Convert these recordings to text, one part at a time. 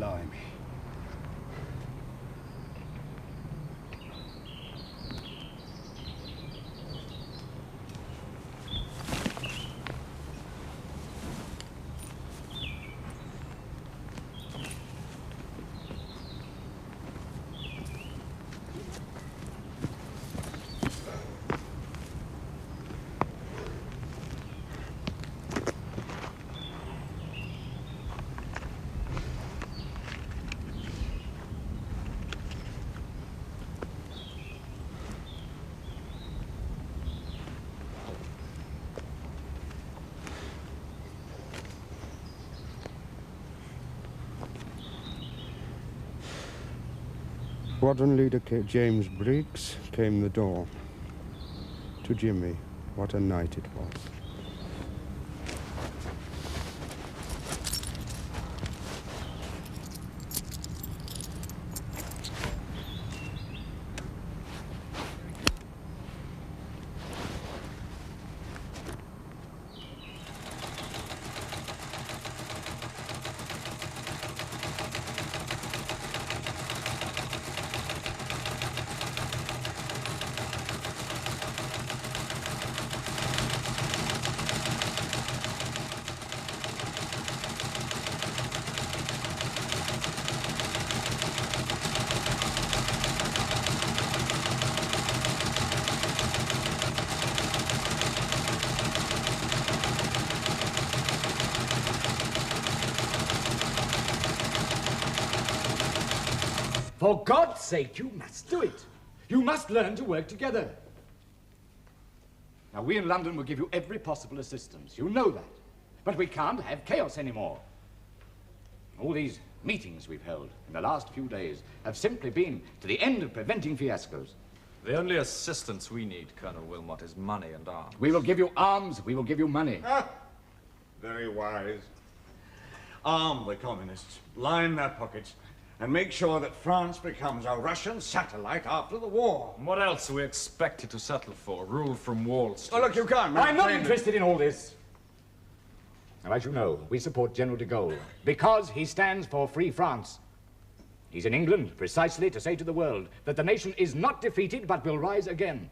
Blimey. Squadron leader James Briggs came the door. To Jimmy, what a night it was. For God's sake, you must do it. You must learn to work together. Now, we in London will give you every possible assistance. You know that. But we can't have chaos anymore. All these meetings we've held in the last few days have simply been to the end of preventing fiascos. The only assistance we need, Colonel Wilmot, is money and arms. We will give you arms, we will give you money. Ah, very wise. Arm the communists, line their pockets, and make sure that France becomes a Russian satellite after the war. And what else are we expected to settle for? Rule from Wall Street? Oh, look, you can't. I'm not interested in all this. Now, as you know, we support General de Gaulle because he stands for free France. He's in England precisely to say to the world that the nation is not defeated but will rise again.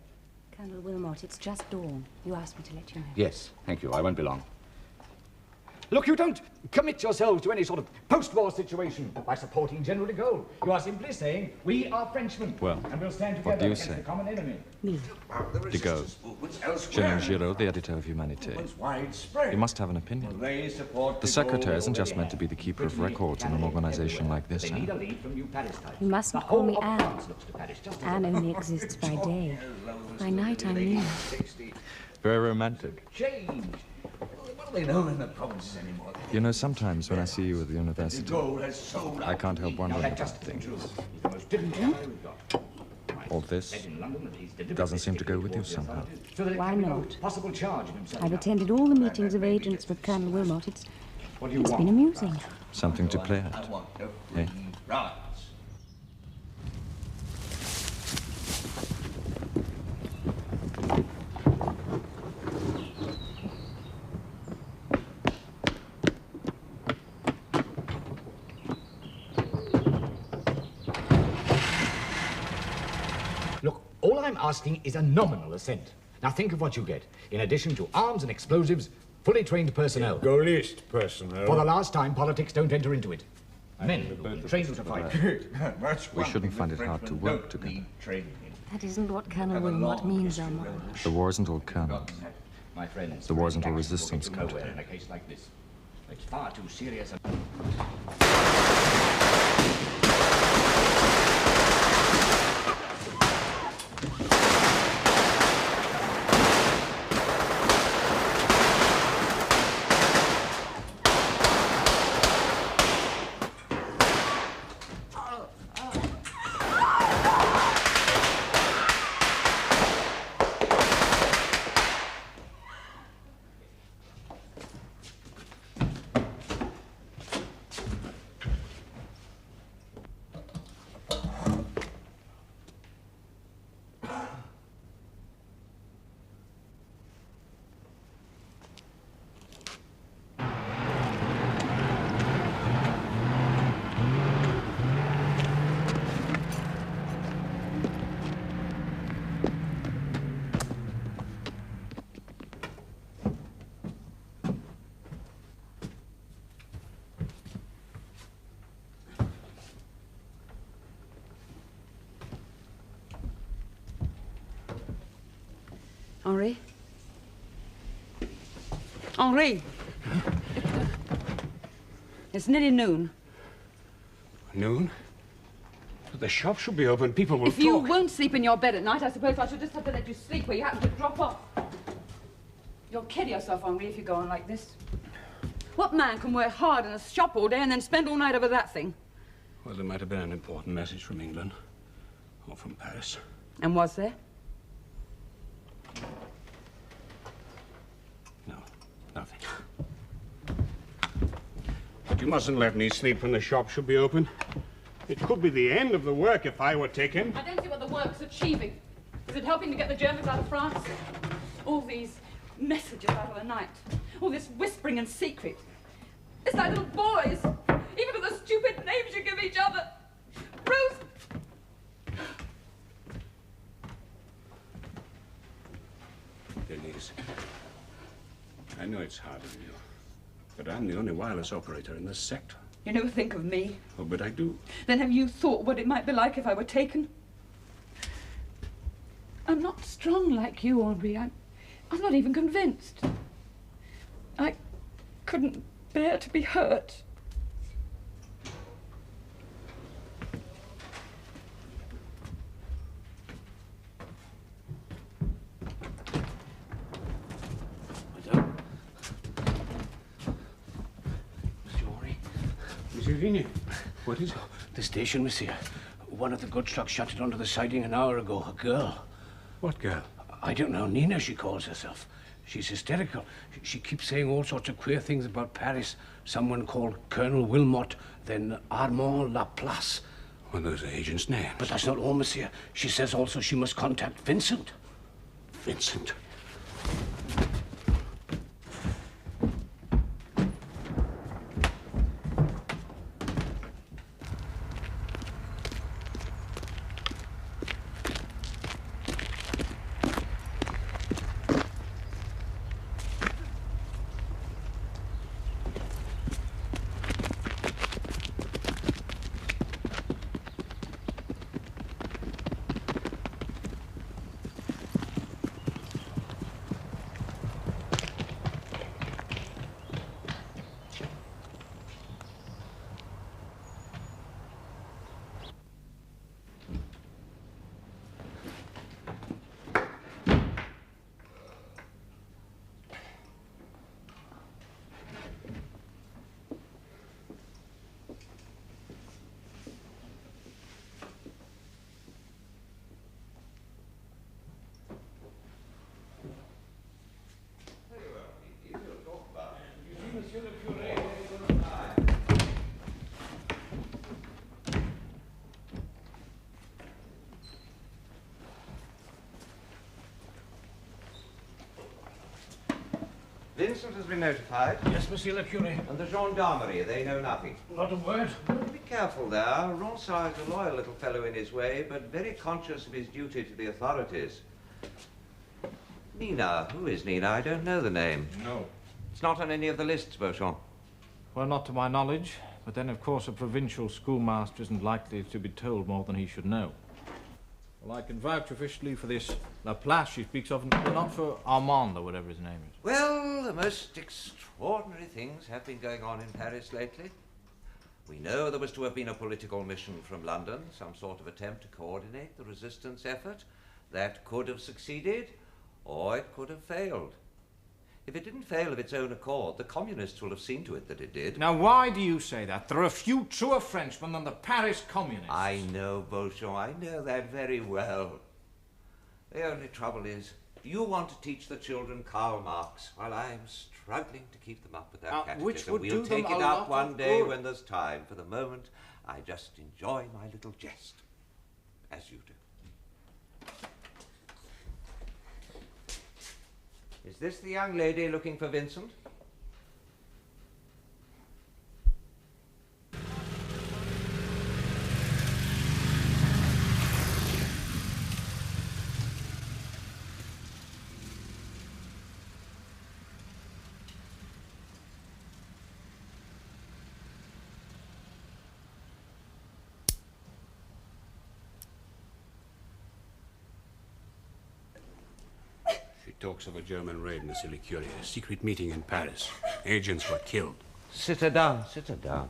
Colonel Wilmot, it's just dawn. You asked me to let you know. Yes, thank you. I won't be long. Look, you don't commit yourselves to any sort of post-war situation by supporting General de Gaulle. You are simply saying, we are Frenchmen, well, and we'll stand what together do you against say? the common enemy. Me. De Gaulle. General Giraud, the editor of Humanité. You must have an opinion. The secretary isn't just meant to be the keeper of records in an organization like this, huh? You mustn't call me Anne. Anne only exists by day. By night, I'm Nina. Very romantic. What do they know in the provinces anymore? You know, sometimes when I see you at the university, I can't help wondering about things. All this doesn't seem to go with you somehow. Why not? I've attended all the meetings of agents with Colonel Wilmot. It's been amusing. Something to play at, eh? All I'm asking is a nominal assent. Now think of what you get. In addition to arms and explosives, fully trained personnel. Gaullist personnel. For the last time, politics don't enter into it. Men who will be trained to fight. We shouldn't find it hard to work together. That isn't what Colonel Wilmot means, Armand. The war isn't all colonels. My friends, The war isn't all resistance nowhere country. in a case like this. It's far too serious. Henri? Henri! It's nearly noon. Noon? The shop should be open. People will If you talk. won't sleep in your bed at night, I suppose I should just have to let you sleep where you happen to drop off. You'll kill yourself, Henri, if you go on like this. What man can work hard in a shop all day and then spend all night over that thing? Well, there might have been an important message from England. Or from Paris. And was there? No, nothing. But you mustn't let me sleep when the shop should be open. It could be the end of the work if I were taken. I don't see what the work's achieving. Is it helping to get the Germans out of France? All these messages out of the night. All this whispering in secret. It's like little boys. Even with the stupid names you give each other. Bruce! Denise, I know it's hard on you, but I'm the only wireless operator in this sector. You never think of me. Oh, but I do. Then have you thought what it might be like if I were taken? I'm not strong like you, Henri. I'm not even convinced. I couldn't bear to be hurt. What is it? The station, monsieur. One of the goods trucks shut it onto the siding an hour ago. A girl. What girl? I don't know. Nina, she calls herself. She's hysterical. She keeps saying all sorts of queer things about Paris. Someone called Colonel Wilmot, then Armand Laplace. Well, those are agents' names. But that's not all, monsieur. She says also she must contact Vincent. Vincent? Vincent has been notified. Yes, monsieur le curé. And the gendarmerie, they know nothing. Not a word. Be careful there. Ronsard is a loyal little fellow in his way, but very conscious of his duty to the authorities. Nina. Who is Nina? I don't know the name. No. It's not on any of the lists, Beauchamp. Well, not to my knowledge. But then, of course, a provincial schoolmaster isn't likely to be told more than he should know. Well, I can vouch officially for this Laplace she speaks of, but not for Armand or whatever his name is. Well, the most extraordinary things have been going on in Paris lately. We know there was to have been a political mission from London, some sort of attempt to coordinate the resistance effort. That could have succeeded, or it could have failed. If it didn't fail of its own accord, the communists will have seen to it that it did. Now, why do you say that? There are few truer Frenchmen than the Paris communists. I know, Beauchamp, I know that very well. The only trouble is, you want to teach the children Karl Marx, while I'm struggling to keep them up with that catechism. Which would we'll do take them it a up lot one of day good. when there's time. For the moment, I just enjoy my little jest, as you do. Is this the young lady looking for Vincent? She Talks of a German raid, Monsieur le Curé. A secret meeting in Paris. Agents were killed. Sit her down, sit her down.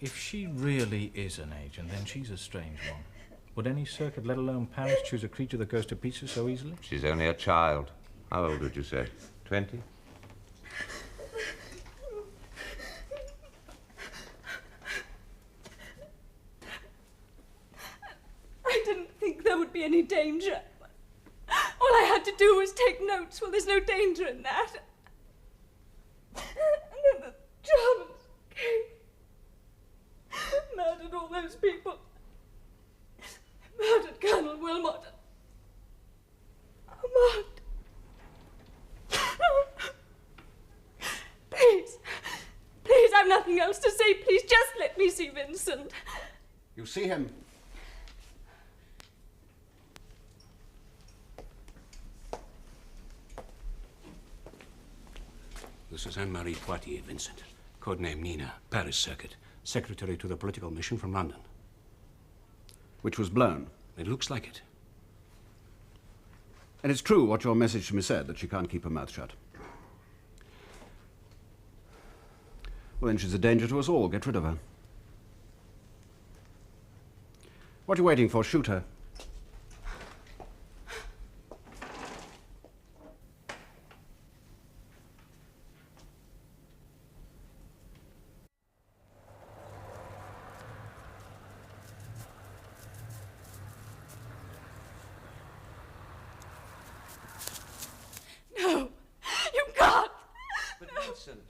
If she really is an agent, then she's a strange one. Would any circuit, let alone Paris, choose a creature that goes to pieces so easily? She's only a child. How old would you say? 20? I didn't think there would be any danger. All I had to do was take notes. Well, there's no danger in that. And then the Germans came. Murdered all those people. Murdered Colonel Wilmot. Armand. Please. Please, I've nothing else to say. Please, just let me see Vincent. You see him? This is Anne-Marie Poitier, Vincent. Codename Nina, Paris Circuit. Secretary to the political mission from London. Which was blown. It looks like it. And it's true what your message to me said, that she can't keep her mouth shut. Well, then she's a danger to us all. Get rid of her. What are you waiting for? Shoot her.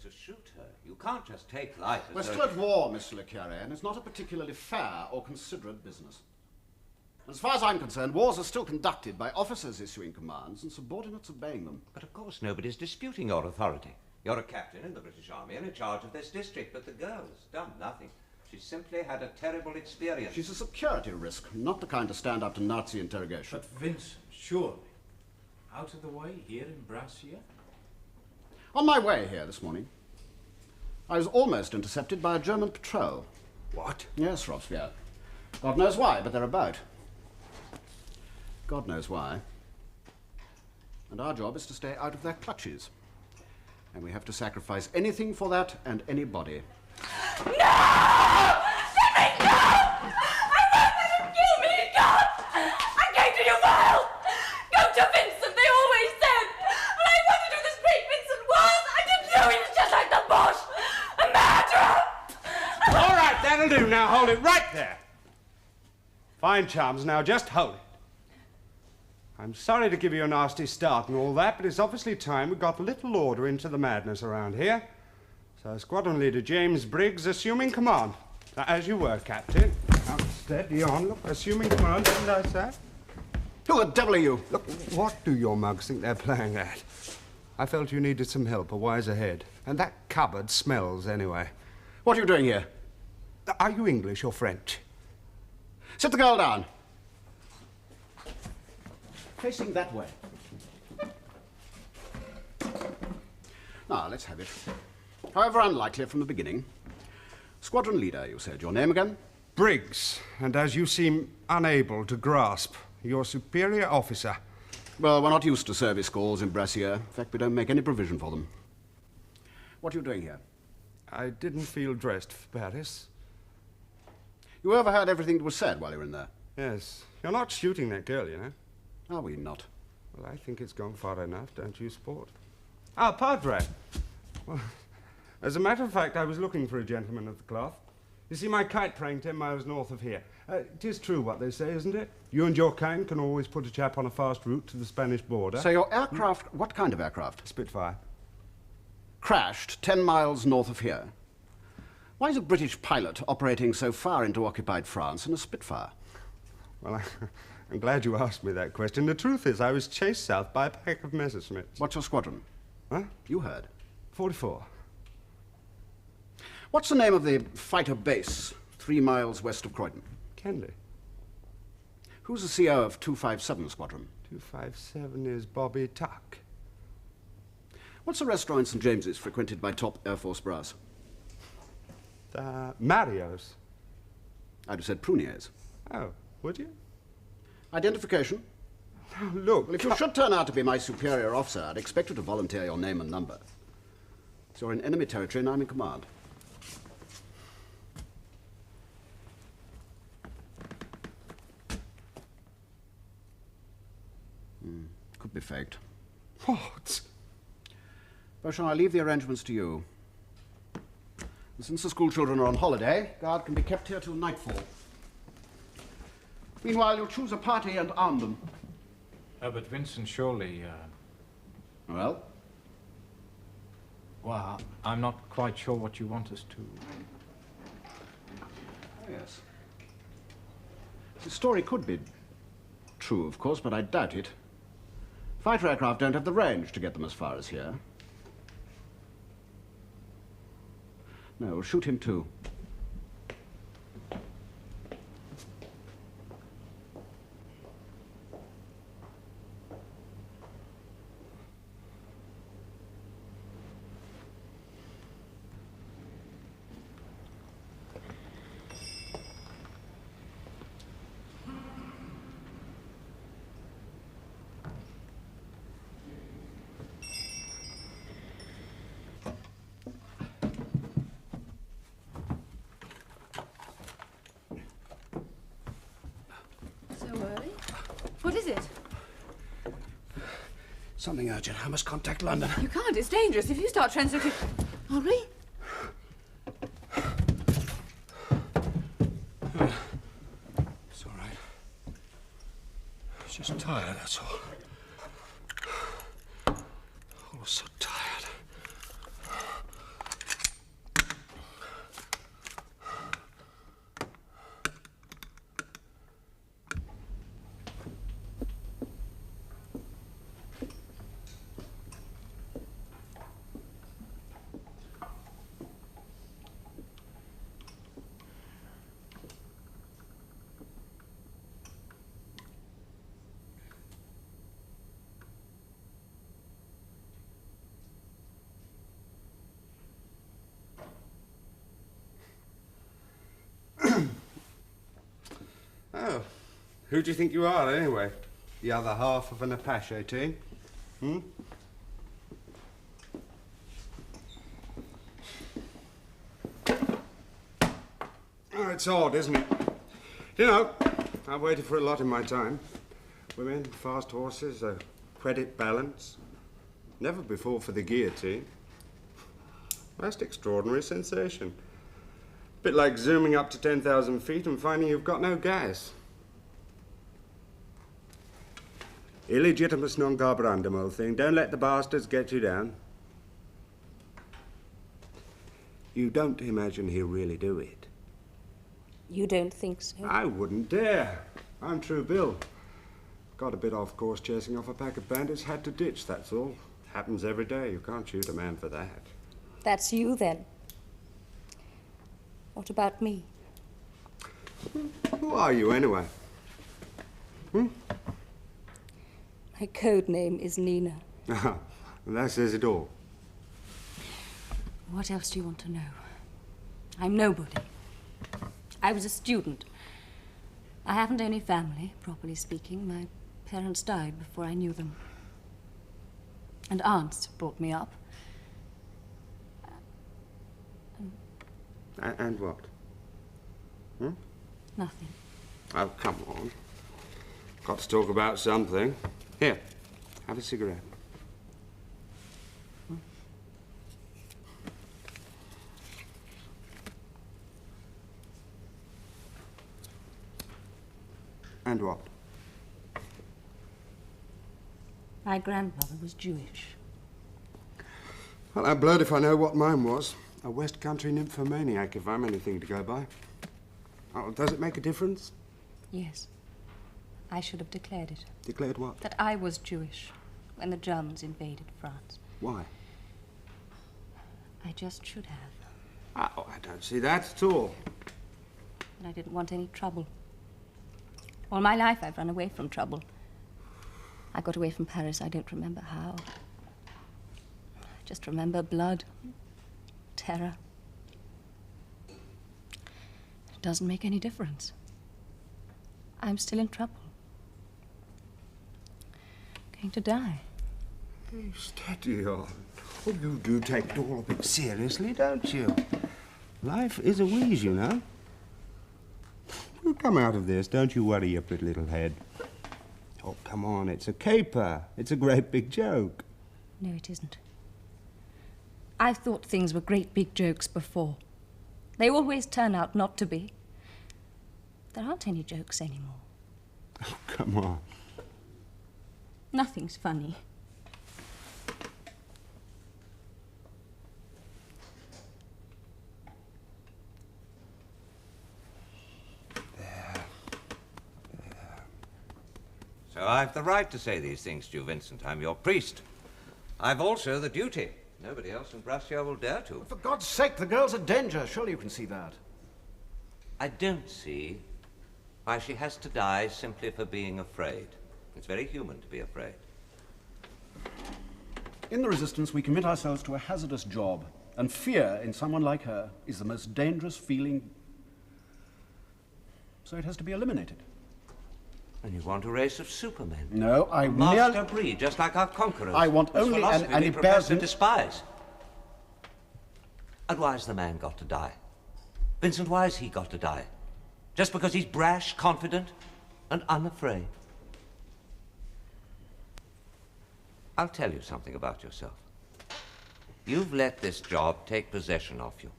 To shoot her. You can't just take life as We're still at war, Mr. Le Curé, and it's not a particularly fair or considerate business. As far as I'm concerned, wars are still conducted by officers issuing commands and subordinates obeying them. But of course nobody's disputing your authority. You're a captain in the British Army and in charge of this district, but the girl's done nothing. She simply had a terrible experience. She's a security risk, not the kind to stand up to Nazi interrogation. But Vincent, surely, out of the way here in Brassier? On my way here this morning, I was almost intercepted by a German patrol. What? Yes, Robespierre. God knows why, but they're about. God knows why. And our job is to stay out of their clutches. And we have to sacrifice anything for that and anybody. No! Let me go! I won't let him kill me, God! I came to you for help! Go to Vincent, they always said! And I wondered who this great Vincent was! I didn't know he was just like the Bosch! A murderer! All right, that'll do. Now hold it right there. Fine charms, now just hold it. I'm sorry to give you a nasty start and all that, but it's obviously time we got a little order into the madness around here. So, Squadron Leader James Briggs, assuming command. Now, as you were, Captain. Now, steady on. Look, assuming command, didn't I say? Who the devil are you? Look, what do your mugs think they're playing at? I felt you needed some help, a wiser head. And that cupboard smells, anyway. What are you doing here? Are you English or French? Sit the girl down. Facing that way. Now, let's have it. However unlikely from the beginning. Squadron leader, you said. Your name again? Briggs. And as you seem unable to grasp, your superior officer. Well, we're not used to service calls in Brassier. In fact, we don't make any provision for them. What are you doing here? I didn't feel dressed for Paris. You overheard everything that was said while you were in there? Yes. You're not shooting that girl, you know. Are we not? Well, I think it's gone far enough, don't you, Sport? Ah, Padre. Well, as a matter of fact, I was looking for a gentleman of the cloth. You see, my kite praying 10 miles north of here. It is true what they say, isn't it? You and your kind can always put a chap on a fast route to the Spanish border. So your aircraft, what kind of aircraft? Spitfire. Crashed 10 miles north of here. Why is a British pilot operating so far into occupied France in a Spitfire? Well, I'm glad you asked me that question. The truth is, I was chased south by a pack of Messerschmitts. What's your squadron? Huh? You heard. 44. What's the name of the fighter base 3 miles west of Croydon? Kenley. Who's the CO of 257 Squadron? 257 is Bobby Tuck. What's the restaurant in St. James's frequented by top Air Force brass? Mario's. I'd have said Prunier's. Oh, would you? Identification? Look, well, if you should turn out to be my superior officer, I'd expect you to volunteer your name and number. So you're in enemy territory and I'm in command. Could be faked. What? Beauchamp, I leave the arrangements to you. And since the school children are on holiday, guard can be kept here till nightfall. Meanwhile, you'll choose a party and arm them. But Vincent, surely... Well? Well, I'm not quite sure what you want us to... Yes. The story could be true, of course, but I doubt it. Fighter aircraft don't have the range to get them as far as here. No, we'll shoot him too. What is it? Something urgent. I must contact London. You can't. It's dangerous. If you start translating... Henri? It's all right. I was just tired, that's all. I was so tired. Oh, who do you think you are, anyway? The other half of an Apache team? Hmm? Oh, it's odd, isn't it? You know, I've waited for a lot in my time. Women, fast horses, a credit balance. Never before for the guillotine. Most extraordinary sensation. Bit like zooming up to 10,000 feet and finding you've got no gas. Illegitimus non carborundum, old thing. Don't let the bastards get you down. You don't imagine he'll really do it? You don't think so? I wouldn't dare. I'm True Bill. Got a bit off course chasing off a pack of bandits. Had to ditch, that's all. Happens every day. You can't shoot a man for that. That's you, then. What about me? Who are you, anyway? Hmm? My code name is Nina. Ah, that says it all. What else do you want to know? I'm nobody. I was a student. I haven't any family, properly speaking. My parents died before I knew them. And aunts brought me up. And what? Hmm? Nothing. Oh, come on. Got to talk about something. Here, have a cigarette. Hmm? And what? My grandmother was Jewish. Well, I'm blowed if I know what mine was. A West Country nymphomaniac, if I'm anything to go by. Oh, does it make a difference? Yes. I should have declared it. Declared what? That I was Jewish when the Germans invaded France. Why? I just should have. Oh, I don't see that at all. And I didn't want any trouble. All my life I've run away from trouble. I got away from Paris, I don't remember how. I just remember blood. Terror. doesn't make any difference. I'm still in trouble. Going to die. Hey, steady on. Oh, you do take it all a bit seriously, don't you? Life is a wheeze, you know. We'll come out of this. Don't you worry your pretty little head. Oh, come on. It's a caper. It's a great big joke. No, it isn't. I've thought things were great big jokes before. They always turn out not to be. There aren't any jokes anymore. Oh, come on. Nothing's funny. So I've the right to say these things to you, Vincent. I'm your priest. I've also the duty. Nobody else in Brescia will dare to. For God's sake, the girl's a danger. Surely you can see that. I don't see why she has to die simply for being afraid. It's very human to be afraid. In the Resistance, we commit ourselves to a hazardous job, and fear in someone like her is the most dangerous feeling, so it has to be eliminated. And you want a race of supermen? No, I master breed, just like our conquerors. I want whose only philosophy and we it profess bears to despise. And why's the man got to die? Vincent, why's he got to die? Just because he's brash, confident, and unafraid? I'll tell you something about yourself. You've let this job take possession of you.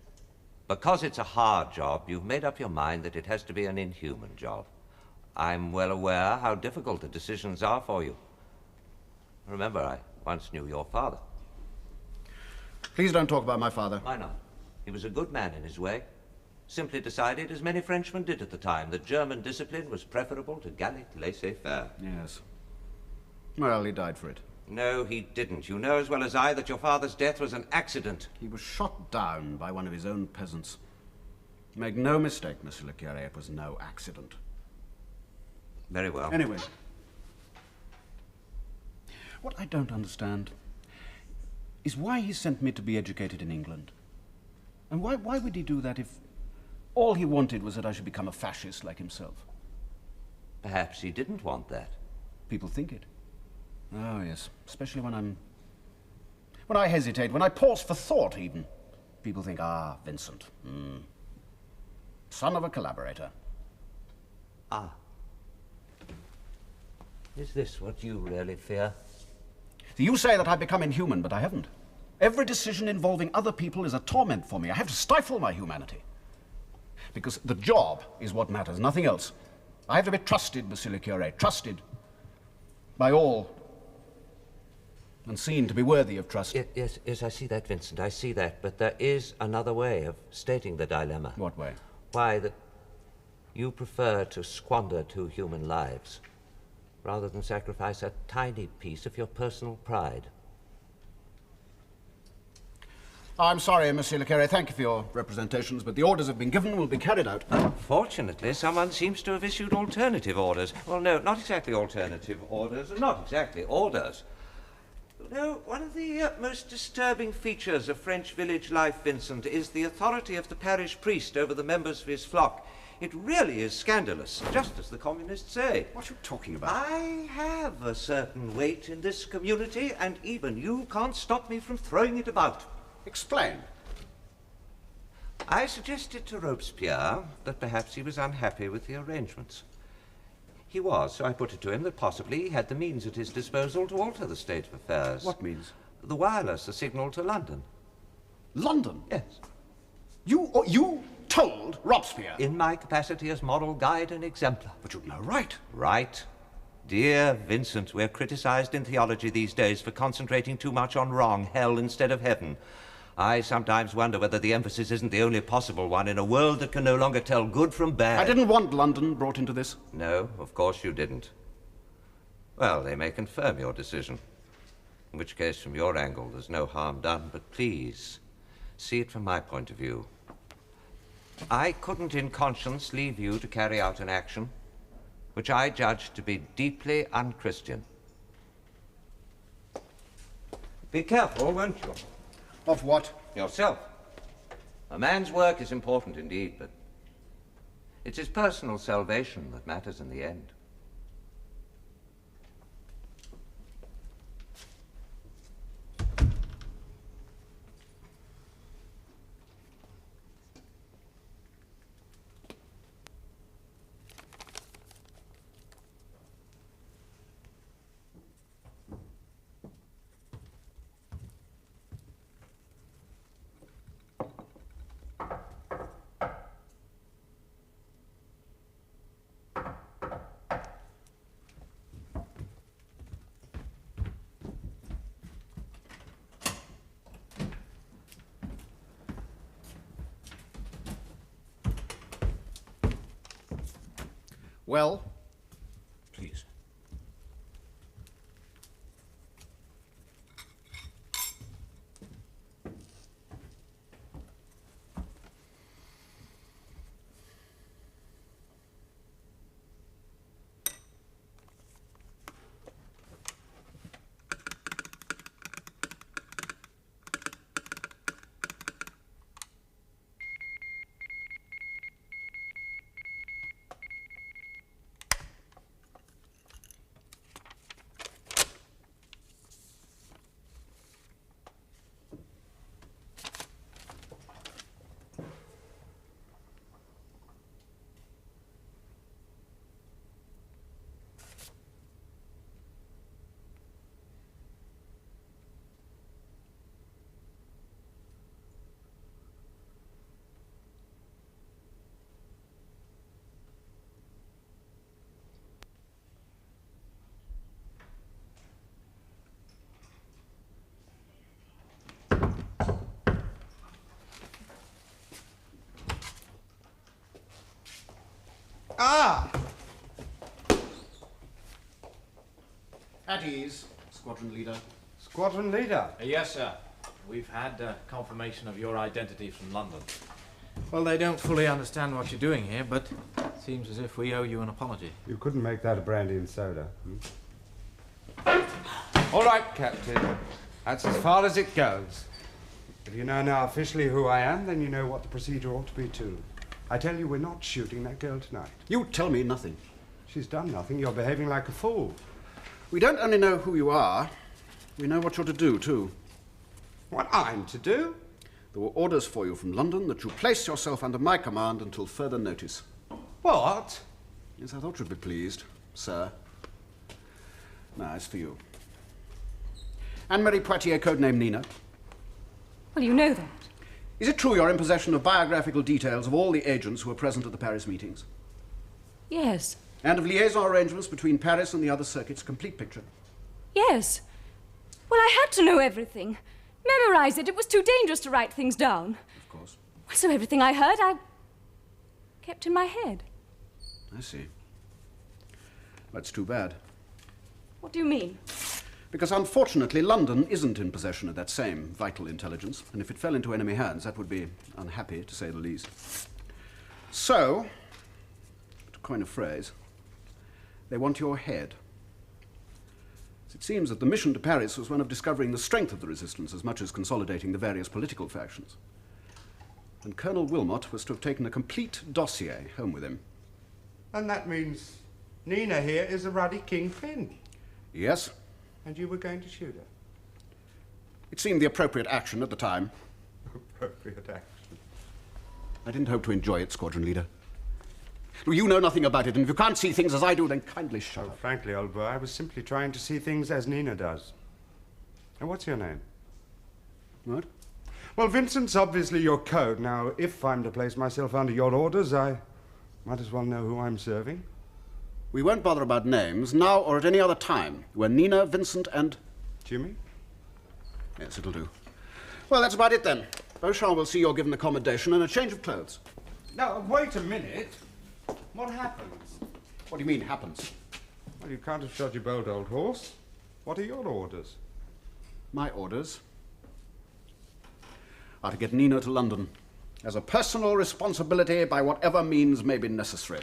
Because it's a hard job, you've made up your mind that it has to be an inhuman job. I'm well aware how difficult the decisions are for you. Remember, I once knew your father. Please don't talk about my father. Why not? He was a good man in his way. Simply decided, as many Frenchmen did at the time, that German discipline was preferable to Gallic laissez-faire. Yes. Well, he died for it. No, he didn't. You know as well as I that your father's death was an accident. He was shot down by one of his own peasants. Make no mistake, Monsieur le Curé, it was no accident. Very well. Anyway, what I don't understand is why he sent me to be educated in England. And why would he do that if all he wanted was that I should become a fascist like himself? Perhaps he didn't want that. People think it. Oh, yes. Especially when I hesitate, when I pause for thought, even. People think, ah, Vincent. Son of a collaborator. Ah. Is this what you really fear? You say that I've become inhuman, but I haven't. Every decision involving other people is a torment for me. I have to stifle my humanity. Because the job is what matters, nothing else. I have to be trusted, Monsieur le Curé, trusted by all, and seen to be worthy of trust. Yes, I see that, Vincent, I see that. But there is another way of stating the dilemma. What way? Why, that you prefer to squander 2 human lives rather than sacrifice a tiny piece of your personal pride. I'm sorry, Monsieur le Curé. Thank you for your representations, but the orders have been given, will be carried out. Fortunately, someone seems to have issued alternative orders. Well, no, not exactly alternative orders, and not exactly orders. No, one of the most disturbing features of French village life, Vincent, is the authority of the parish priest over the members of his flock. It really is scandalous, just as the communists say. What are you talking about? I have a certain weight in this community, and even you can't stop me from throwing it about. Explain. I suggested to Robespierre that perhaps he was unhappy with the arrangements. He was, so I put it to him that possibly he had the means at his disposal to alter the state of affairs. What means? The wireless, the signal to London. London? Yes. You told Robespierre? In my capacity as moral guide and exemplar. But you'd no right. Right. Dear Vincent, we're criticized in theology these days for concentrating too much on wrong, hell instead of heaven. I sometimes wonder whether the emphasis isn't the only possible one in a world that can no longer tell good from bad. I didn't want London brought into this. No, of course you didn't. Well, they may confirm your decision. In which case, from your angle, there's no harm done. But please, see it from my point of view. I couldn't in conscience leave you to carry out an action which I judged to be deeply unchristian. Be careful, won't you? Of what? Yourself. A man's work is important indeed, but It's his personal salvation that matters in the end. Well, please. Ah! At ease, Squadron Leader. Squadron Leader? Yes, sir. We've had confirmation of your identity from London. Well, they don't fully understand what you're doing here, but it seems as if we owe you an apology. You couldn't make that a brandy and soda. All right, Captain. That's as far as it goes. If you know now officially who I am, then you know what the procedure ought to be too. I tell you, we're not shooting that girl tonight. You tell me nothing. She's done nothing. You're behaving like a fool. We don't only know who you are, we know what you're to do, too. What I'm to do? There were orders for you from London that you place yourself under my command until further notice. What? Yes, I thought you'd be pleased, sir. Now, it's for you. Anne-Marie Poitier, codename Nina. Well, you know that. Is it true you're in possession of biographical details of all the agents who were present at the Paris meetings? Yes. And of liaison arrangements between Paris and the other circuits, a complete picture? Yes. Well, I had to know everything. Memorize it. It was too dangerous to write things down. Of course. So everything I heard, I kept in my head. I see. That's too bad. What do you mean? Because unfortunately, London isn't in possession of that same vital intelligence, and if it fell into enemy hands, that would be unhappy, to say the least. So, to coin a phrase, they want your head. It seems that the mission to Paris was one of discovering the strength of the resistance as much as consolidating the various political factions. And Colonel Wilmot was to have taken a complete dossier home with him. And that means Nina here is a ruddy kingpin. Yes. And you were going to shoot her? It seemed the appropriate action at the time. Appropriate action? I didn't hope to enjoy it, Squadron Leader. Well, you know nothing about it, and if you can't see things as I do, then kindly shut up. Frankly, old boy, I was simply trying to see things as Nina does. And what's your name? What? Well, Vincent's obviously your code. Now, if I'm to place myself under your orders, I might as well know who I'm serving. We won't bother about names, now or at any other time. We're Nina, Vincent, and... Jimmy? Yes, it'll do. Well, that's about it then. Beauchamp will see you're given accommodation and a change of clothes. Now, wait a minute. What happens? What do you mean, happens? Well, you can't have shot your bold old horse. What are your orders? My orders are to get Nina to London as a personal responsibility by whatever means may be necessary.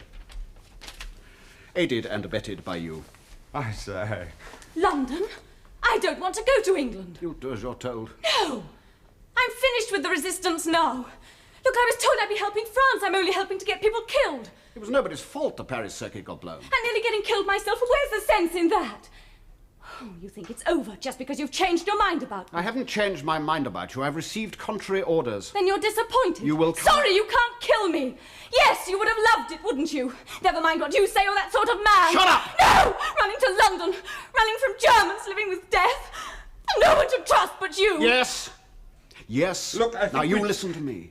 Aided and abetted by you. I say. London? I don't want to go to England. You'll do as you're told. No! I'm finished with the resistance now. Look, I was told I'd be helping France. I'm only helping to get people killed. It was nobody's fault the Paris circuit got blown. I'm nearly getting killed myself. Where's the sense in that? Oh, you think it's over just because you've changed your mind about me? I haven't changed my mind about you. I've received contrary orders. Then you're disappointed. You will... Sorry, you can't kill me. Yes, you would have loved it, wouldn't you? Never mind what you say, you're that sort of man. Shut up! No! Running to London, running from Germans, living with death. No one to trust but you. Yes. Yes. Look, I think now, you listen to me.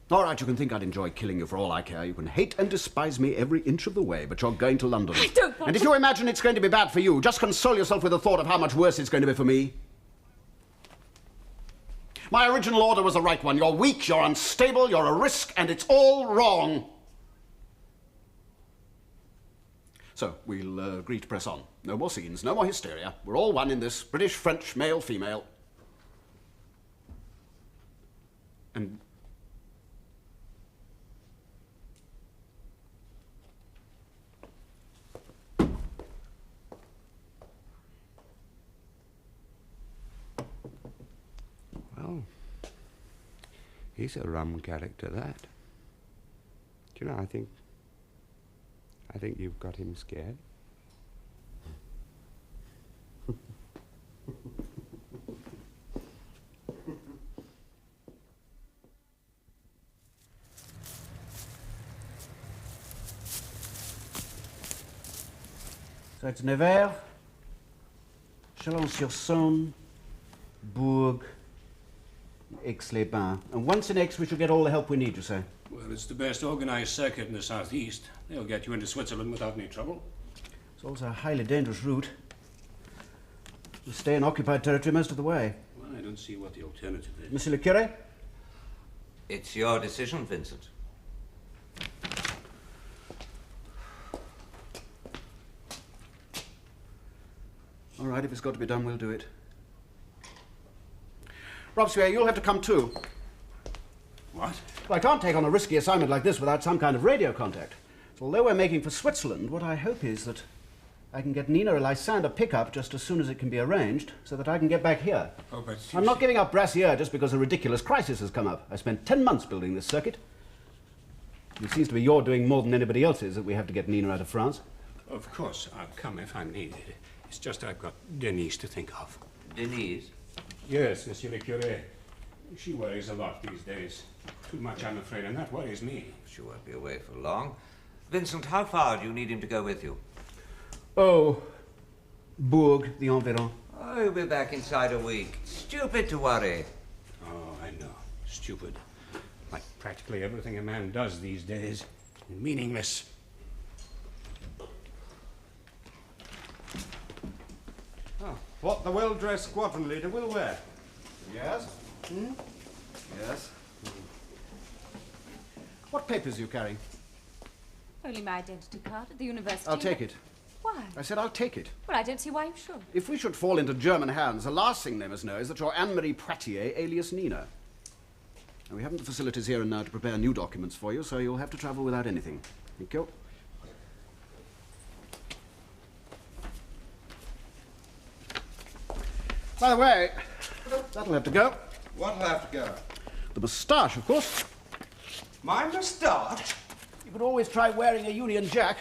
All right, you can think I'd enjoy killing you for all I care. You can hate and despise me every inch of the way, but you're going to London. I don't want And if to... you imagine it's going to be bad for you, just console yourself with the thought of how much worse it's going to be for me. My original order was the right one. You're weak, you're unstable, you're a risk, and it's all wrong. So, we'll agree to press on. No more scenes, no more hysteria. We're all one in this. British, French, male, female. And... Well, he's a rum character, that. Do you know, I think you've got him scared. So it's Nevers, Chalon-sur-Saône, Bourg, Aix-les-Bains. And once in Aix, we shall get all the help we need, you say? Well, it's the best organised circuit in the southeast. They'll get you into Switzerland without any trouble. It's also a highly dangerous route. We stay in occupied territory most of the way. Well, I don't see what the alternative is. Monsieur le Curé? It's your decision, Vincent. All right, if it's got to be done, we'll do it. Robespierre, you'll have to come too. What? Well, I can't take on a risky assignment like this without some kind of radio contact. So although we're making for Switzerland, what I hope is that I can get Nina a Lysander pickup just as soon as it can be arranged, so that I can get back here. Oh, but I'm not giving up Brassiere just because a ridiculous crisis has come up. I spent 10 months building this circuit. It seems to be you're doing more than anybody else's that we have to get Nina out of France. Of course, I'll come if I'm needed. It's just I've got Denise to think of. Denise? Yes, Monsieur le Curé. She worries a lot these days. Too much, I'm afraid, and that worries me. She won't be away for long. Vincent, how far do you need him to go with you? Oh, Bourg, the environ. Oh, he'll be back inside a week. Stupid to worry. Oh, I know. Stupid. Like practically everything a man does these days. Meaningless. Oh, what the well-dressed squadron leader will wear. Yes? Hmm? Yes. What papers are you carrying? Only my identity card at the university. I'll take it. Why? I said I'll take it. Well, I don't see why you should. If we should fall into German hands, the last thing they must know is that you're Anne-Marie Pratier, alias Nina. Now, we haven't the facilities here and now to prepare new documents for you, so you'll have to travel without anything. Thank you. By the way, that'll have to go. What'll have to go? The moustache, of course. My moustache? You could always try wearing a Union Jack.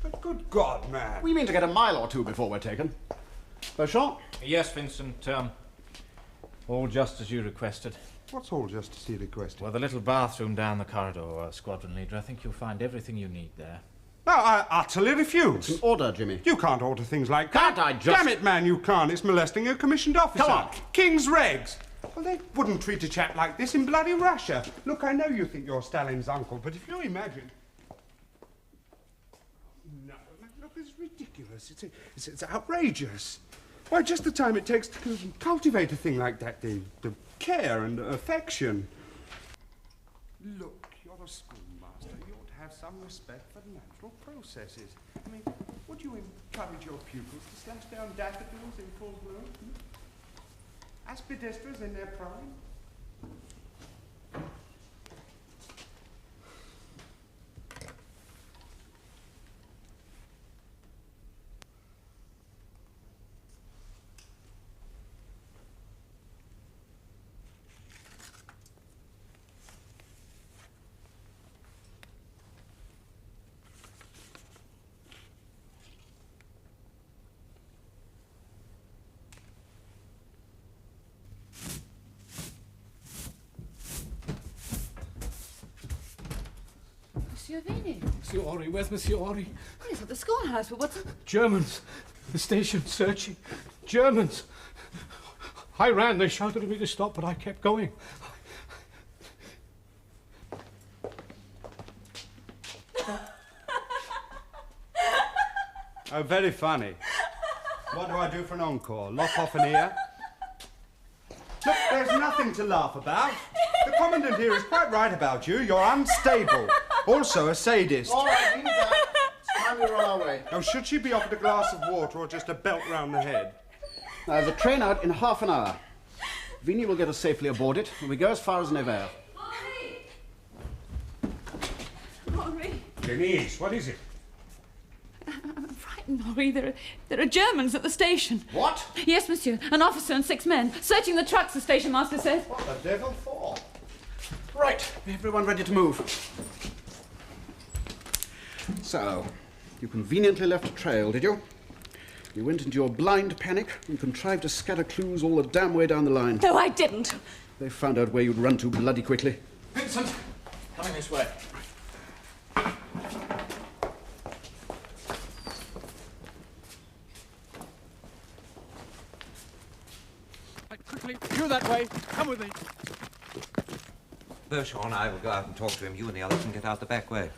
But good God, man. We mean to get a mile or two before we're taken. Beauchamp? Yes, Vincent. All just as you requested. What's all just as you requested? Well, the little bathroom down the corridor, Squadron Leader. I think you'll find everything you need there. No, I utterly refuse. It's an order, Jimmy. You can't order things like that. Can't I just... Damn it, man, you can't. It's molesting a commissioned officer. Come on. King's regs. Well, they wouldn't treat a chap like this in bloody Russia. Look, I know you think you're Stalin's uncle, but if you imagine... No, look, it's ridiculous. It's outrageous. Why, just the time it takes to cultivate a thing like that, the care and affection. Look, you're a schoolmaster. You ought to have some respect for the natural processes. I mean, would you encourage your pupils to slash down daffodils in full bloom? Aspidistras in their prime? Monsieur Vini. Monsieur Henri, where's Monsieur Henri? Well, he's at the schoolhouse, but what's... Germans. The station searching. Germans. I ran. They shouted at me to stop, but I kept going. Oh, very funny. What do I do for an encore? Lop off an ear? Look, there's nothing to laugh about. The Commandant here is quite right about you. You're unstable. Also a sadist. All right, leave that. It's time we were on our way. Oh, should she be offered a glass of water or just a belt round the head? Now, there's a train out in half an hour. Vigny will get us safely aboard it, and we go as far as Nevers. Henri. Denise, what is it? I'm frightened, Henri. There are Germans at the station. What? Yes, monsieur. An officer and 6 men. Searching the trucks, the station master said. What the devil for? Right, everyone ready to move. So, you conveniently left a trail, did you? You went into your blind panic and contrived to scatter clues all the damn way down the line. No, I didn't. They found out where you'd run to bloody quickly. Vincent, coming this way. Quickly, you that way. Come with me. Beauchamp and I will go out and talk to him. You and the others can get out the back way.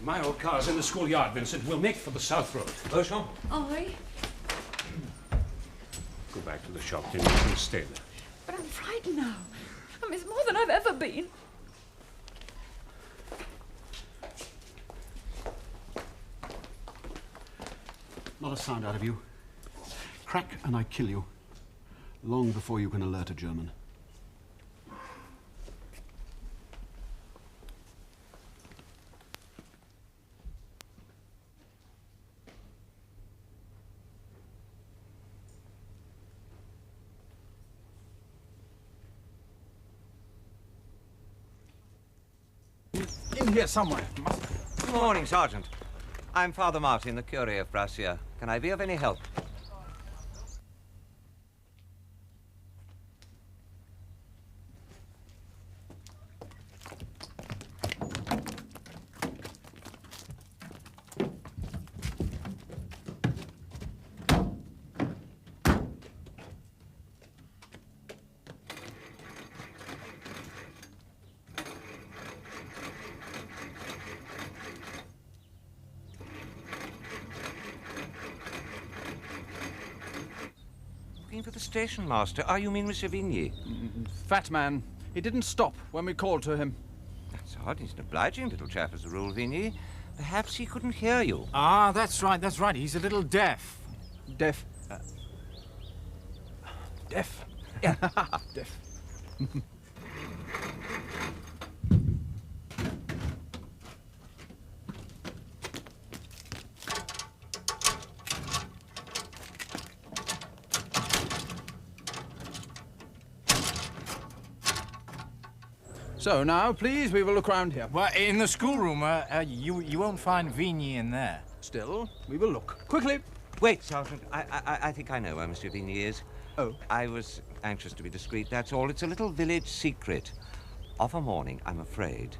My old car's in the schoolyard, Vincent. We'll make for the south road. Beauchamp? Henri. Go back to the shop, Denise, and stay there. But I'm frightened now. It's more than I've ever been. Not a sound out of you. Crack and I kill you. Long before you can alert a German. In here somewhere. Good morning, Sergeant. I'm Father Martin, the Curé of Brassiere. Can I be of any help? Looking for the station master. Ah, you mean Monsieur Vigny? Fat man. He didn't stop when we called to him. That's odd. He's an obliging little chap, as a rule, Vigny. Perhaps he couldn't hear you. Ah, that's right, that's right. He's a little deaf. Deaf. Deaf. Yeah. Deaf. So now, please, we will look round here. Well, in the schoolroom, you won't find Vigny in there. Still, we will look. Quickly. Wait, Sergeant. I think I know where Monsieur Vigny is. Oh. I was anxious to be discreet, that's all. It's a little village secret. Of a morning, I'm afraid,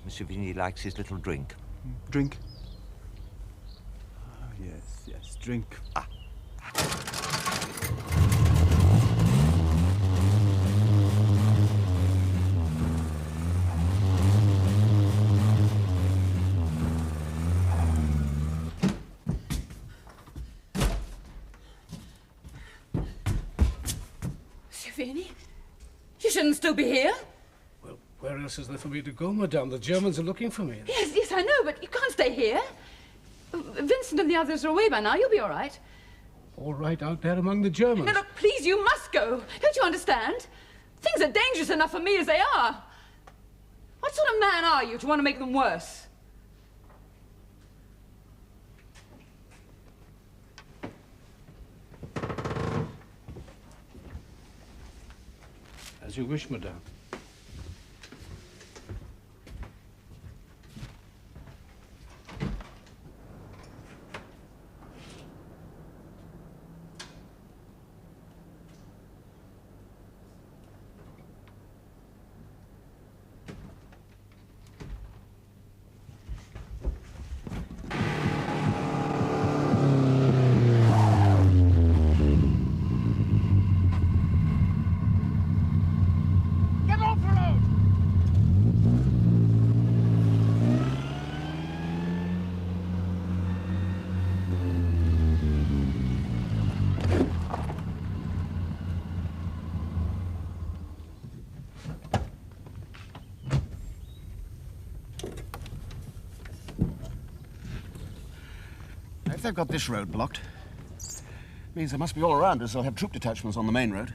Monsieur Vigny likes his little drink. Drink. Oh, yes, drink. Ah. Vigny? You shouldn't still be here. Well, where else is there for me to go, madame? The Germans are looking for me. Yes, I know, but you can't stay here. Vincent and the others are away by now. You'll be all right. All right out there among the Germans. No, look, please, you must go. Don't you understand? Things are dangerous enough for me as they are. What sort of man are you to want to make them worse? As you wish, madame. they've got this road blocked, means they must be all around us. They'll have troop detachments on the main road.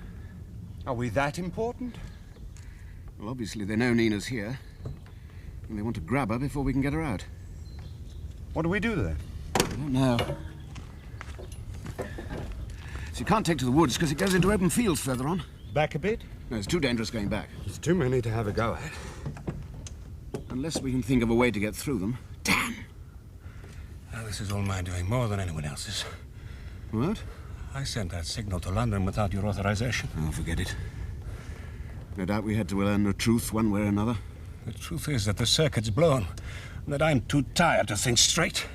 Are we that important? Well, obviously they know Nina's here, and they want to grab her before we can get her out. What do we do then? I don't know. So you can't take to the woods because it goes into open fields further on. Back a bit? No, it's too dangerous going back. There's too many to have a go at. Unless we can think of a way to get through them. Damn! Well, this is all my doing, more than anyone else's. What? I sent that signal to London without your authorization. Oh, forget it. No doubt we had to learn the truth one way or another. The truth is that the circuit's blown, and that I'm too tired to think straight.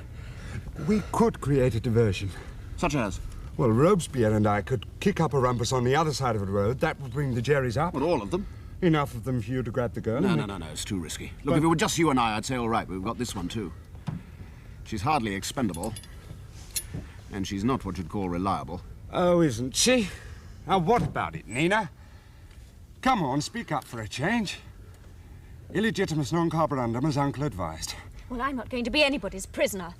We could create a diversion. Such as? Well, Robespierre and I could kick up a rumpus on the other side of the road. That would bring the Jerrys up. What, all of them? Enough of them for you to grab the girl. No, it's too risky. Look, if it were just you and I, I'd say all right, but we've got this one too. She's hardly expendable, and she's not what you'd call reliable. Oh, isn't she? Now, what about it, Nina? Come on, speak up for a change. Illegitimus non carborundum, as Uncle advised. Well, I'm not going to be anybody's prisoner.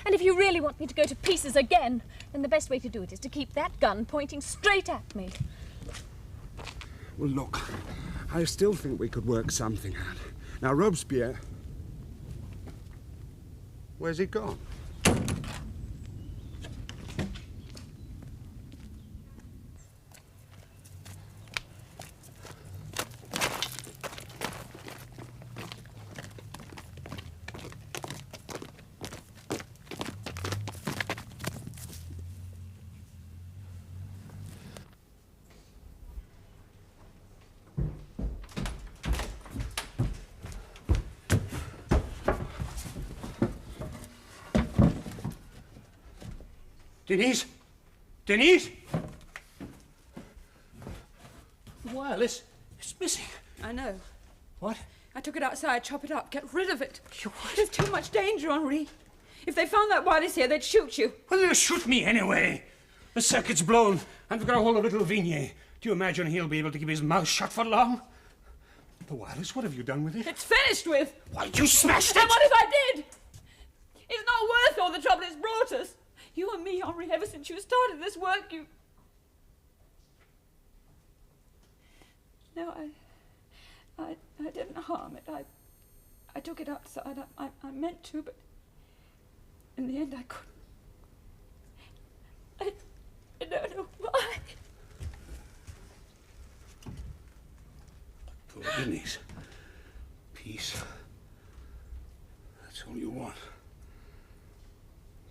And if you really want me to go to pieces again, then the best way to do it is to keep that gun pointing straight at me. Well, look, I still think we could work something out. Now, Robespierre... Where's he gone? Denise? Denise? The wireless, it's missing. I know. What? I took it outside, chop it up, get rid of it. There's too much danger, Henri. If they found that wireless here, they'd shoot you. Well, they'll shoot me anyway. The circuit's blown, and we've got a hold of little Vignier. Do you imagine he'll be able to keep his mouth shut for long? The wireless, what have you done with it? It's finished with. Why, you smashed it! And what if I did? It's not worth all the trouble it's brought us. You and me, Henri, ever since you started this work, you... No, I didn't harm it. I took it outside. I meant to, but in the end I couldn't. I don't know why. Poor Denise. Peace. That's all you want.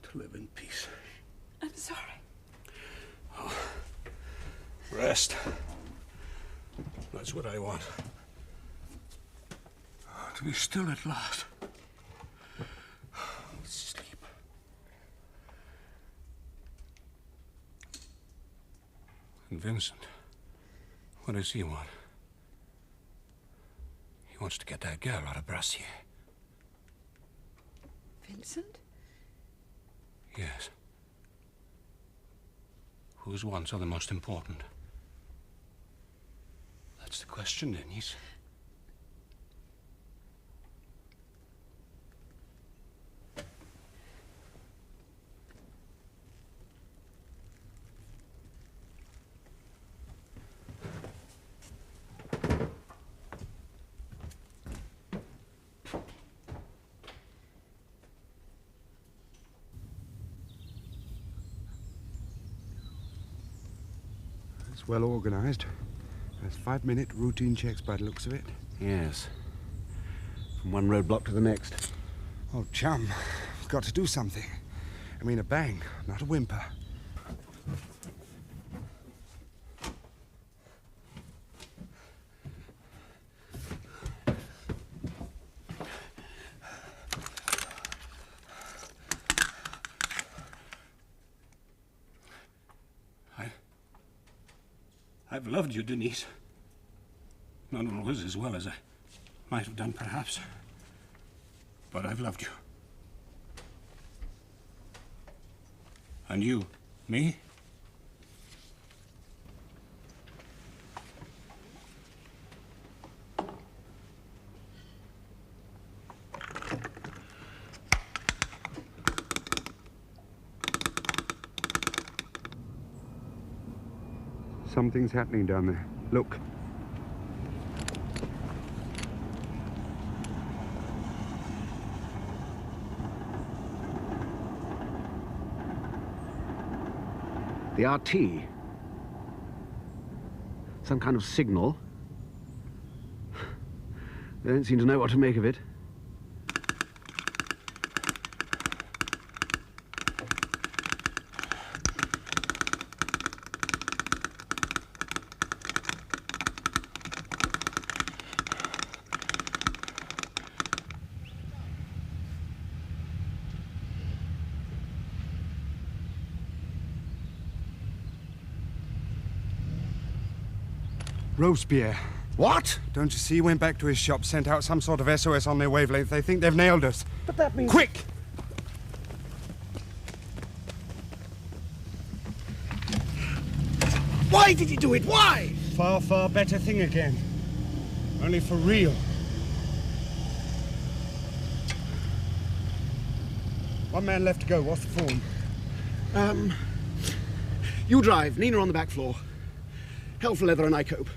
To live in peace. I'm sorry. Oh, rest. That's what I want. Oh, to be still at last. Sleep. And Vincent, what does he want? He wants to get that girl out of Brassier. Vincent? Yes. Whose wants are the most important? That's the question, Denise. It's well organized. There's 5-minute routine checks by the looks of it. Yes. From one roadblock to the next. Oh, chum, we've got to do something. I mean a bang, not a whimper. I've loved you, Denise. Not always as well as I might have done, perhaps. But I've loved you. And you, me? Something's happening down there. Look. The RT. Some kind of signal. They don't seem to know what to make of it. Robespierre. What? Don't you see? He went back to his shop, sent out some sort of SOS on their wavelength. They think they've nailed us. But that means... Quick! Why did he do it? Why? Far, far better thing again. Only for real. One man left to go. What's the form? You drive. Nina on the back floor. Hell for leather and I cope.